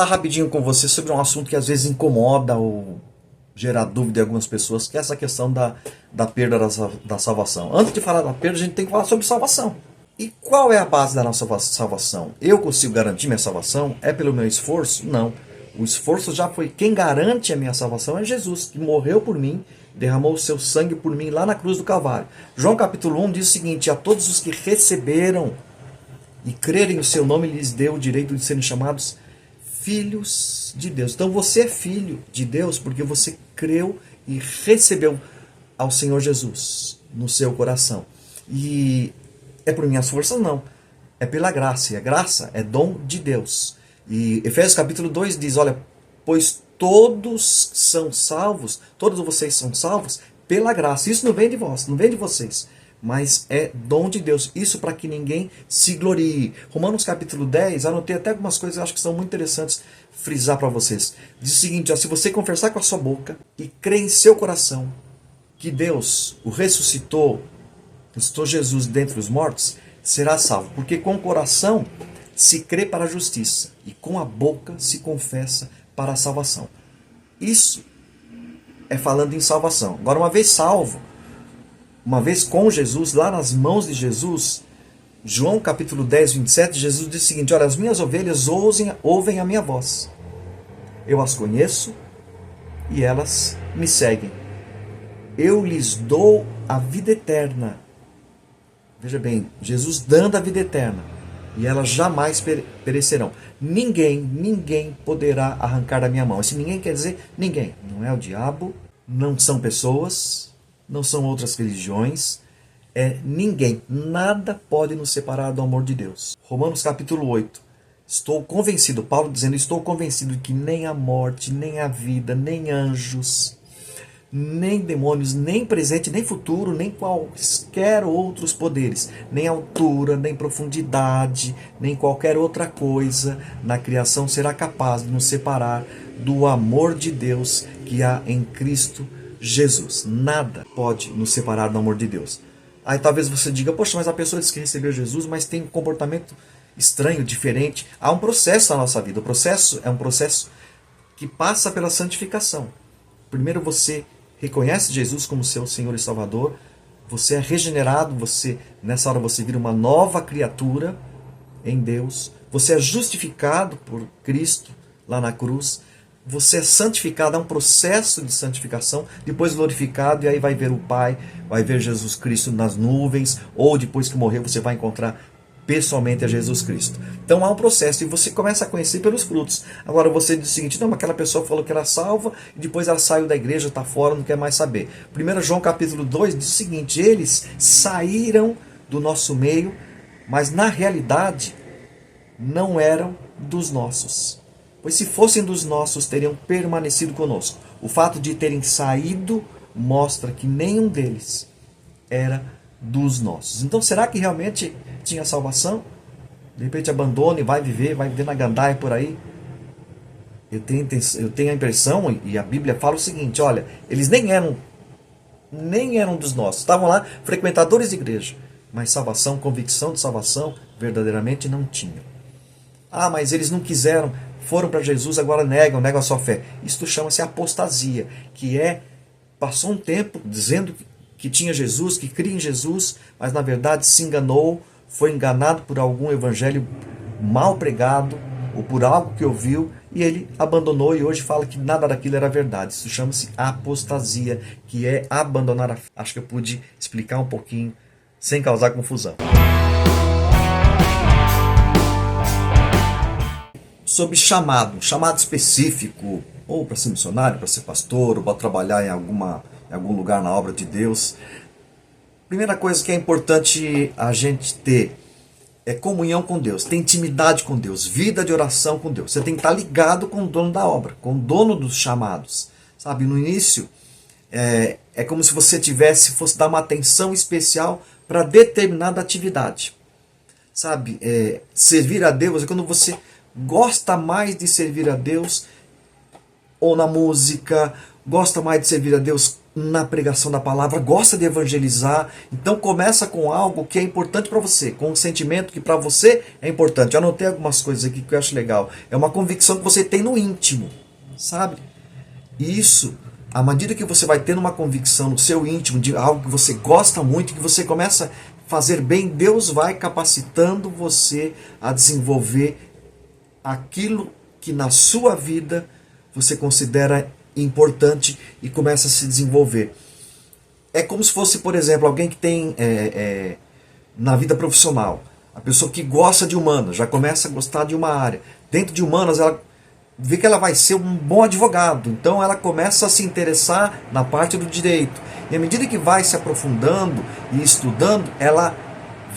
rapidinho com você sobre um assunto que às vezes incomoda ou gera dúvida em algumas pessoas, que é essa questão da perda da salvação. Antes de falar da perda, a gente tem que falar sobre salvação. E qual é a base da nossa salvação? Eu consigo garantir minha salvação? É pelo meu esforço? Não. O esforço já foi. Quem garante a minha salvação é Jesus, que morreu por mim, derramou o seu sangue por mim lá na cruz do Calvário. João capítulo 1 diz o seguinte: a todos os que receberam e crerem o seu nome, lhes deu o direito de serem chamados filhos de Deus. Então você é filho de Deus porque você creu e recebeu ao Senhor Jesus no seu coração. E é por minhas forças? Não. É pela graça. E a graça é dom de Deus. E Efésios capítulo 2 diz, olha, pois todos são salvos, todos vocês são salvos pela graça. Isso não vem de vós, não vem de vocês, mas é dom de Deus. Isso para que ninguém se glorie. Romanos capítulo 10, anotei até algumas coisas que eu acho que são muito interessantes frisar para vocês. Diz o seguinte, ó, se você confessar com a sua boca e crer em seu coração que Deus o ressuscitou Jesus dentre os mortos, será salvo. Porque com o coração se crê para a justiça e com a boca se confessa para a salvação. Isso é falando em salvação. Agora, uma vez salvo, uma vez com Jesus, lá nas mãos de Jesus, João capítulo 10, 27, Jesus diz o seguinte, olha, as minhas ovelhas ouvem a minha voz. Eu as conheço e elas me seguem. Eu lhes dou a vida eterna. Veja bem, Jesus dando a vida eterna. E elas jamais perecerão. Ninguém poderá arrancar da minha mão. Esse ninguém quer dizer ninguém. Não é o diabo, não são pessoas, não são outras religiões. É ninguém. Nada pode nos separar do amor de Deus. Romanos capítulo 8. Estou convencido, Paulo dizendo, estou convencido de que nem a morte, nem a vida, nem anjos, nem demônios, nem presente, nem futuro, nem quaisquer outros poderes, nem altura, nem profundidade, nem qualquer outra coisa na criação será capaz de nos separar do amor de Deus que há em Cristo Jesus. Nada pode nos separar do amor de Deus. Aí talvez você diga, poxa, mas a pessoa diz que recebeu Jesus, mas tem um comportamento estranho, diferente. Há um processo na nossa vida. O processo é um processo que passa pela santificação. Primeiro você reconhece Jesus como seu Senhor e Salvador, você é regenerado, nessa hora você vira uma nova criatura em Deus, você é justificado por Cristo lá na cruz, você é santificado, há um processo de santificação, depois glorificado, e aí vai ver o Pai, vai ver Jesus Cristo nas nuvens, ou depois que morrer você vai encontrar pessoalmente a Jesus Cristo. Então há um processo e você começa a conhecer pelos frutos. Agora você diz o seguinte, não, mas aquela pessoa falou que era salva e depois ela saiu da igreja, está fora, não quer mais saber. 1 João capítulo 2 diz o seguinte, eles saíram do nosso meio, mas na realidade não eram dos nossos. Pois se fossem dos nossos, teriam permanecido conosco. O fato de terem saído mostra que nenhum deles era dos nossos. Então será que realmente tinha salvação? De repente abandona e vai viver na gandaia por aí. Eu tenho a impressão, e a Bíblia fala o seguinte, olha, eles nem eram dos nossos, estavam lá frequentadores de igreja, mas salvação, convicção de salvação, verdadeiramente não tinham. Ah, mas eles não quiseram, foram para Jesus, agora negam a sua fé. Isto chama-se apostasia, que passou um tempo dizendo que tinha Jesus, que cria em Jesus, mas na verdade se enganou, foi enganado por algum evangelho mal pregado, ou por algo que ouviu, e ele abandonou e hoje fala que nada daquilo era verdade. Isso chama-se apostasia, que é abandonar a fé. Acho que eu pude explicar um pouquinho, sem causar confusão. Sobre chamado específico, ou para ser missionário, para ser pastor, ou para trabalhar em algum lugar na obra de Deus. Primeira coisa que é importante a gente ter é comunhão com Deus, ter intimidade com Deus, vida de oração com Deus. Você tem que estar ligado com o dono da obra, com o dono dos chamados. Sabe, no início é como se você fosse dar uma atenção especial para determinada atividade. Sabe, servir a Deus é quando você gosta mais de servir a Deus, ou na música, gosta mais de servir a Deus na pregação da palavra, gosta de evangelizar. Então começa com algo que é importante para você, com um sentimento que para você é importante. Eu anotei algumas coisas aqui que eu acho legal. É uma convicção que você tem no íntimo, sabe? E isso, à medida que você vai tendo uma convicção no seu íntimo de algo que você gosta muito, que você começa a fazer bem, Deus vai capacitando você a desenvolver aquilo que na sua vida você considera importante e começa a se desenvolver. É como se fosse, por exemplo, alguém que tem na vida profissional, a pessoa que gosta de humanas, já começa a gostar de uma área. Dentro de humanas, ela vê que ela vai ser um bom advogado, então ela começa a se interessar na parte do direito. E à medida que vai se aprofundando e estudando, ela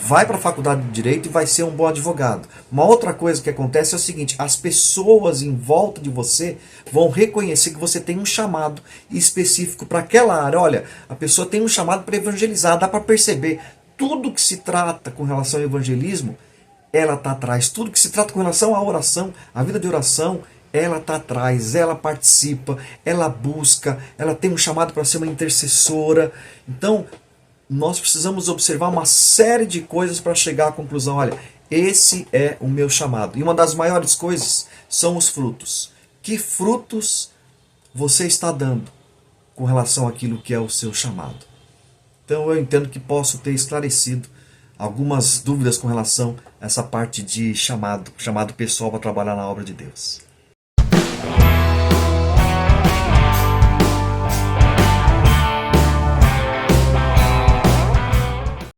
vai para a faculdade de Direito e vai ser um bom advogado. Uma outra coisa que acontece é o seguinte: as pessoas em volta de você vão reconhecer que você tem um chamado específico para aquela área. Olha, a pessoa tem um chamado para evangelizar, dá para perceber. Tudo que se trata com relação ao evangelismo, ela está atrás. Tudo que se trata com relação à oração, à vida de oração, ela está atrás, ela participa, ela busca, ela tem um chamado para ser uma intercessora. Então, nós precisamos observar uma série de coisas para chegar à conclusão: olha, esse é o meu chamado. E uma das maiores coisas são os frutos. Que frutos você está dando com relação àquilo que é o seu chamado? Então eu entendo que posso ter esclarecido algumas dúvidas com relação a essa parte de chamado pessoal para trabalhar na obra de Deus.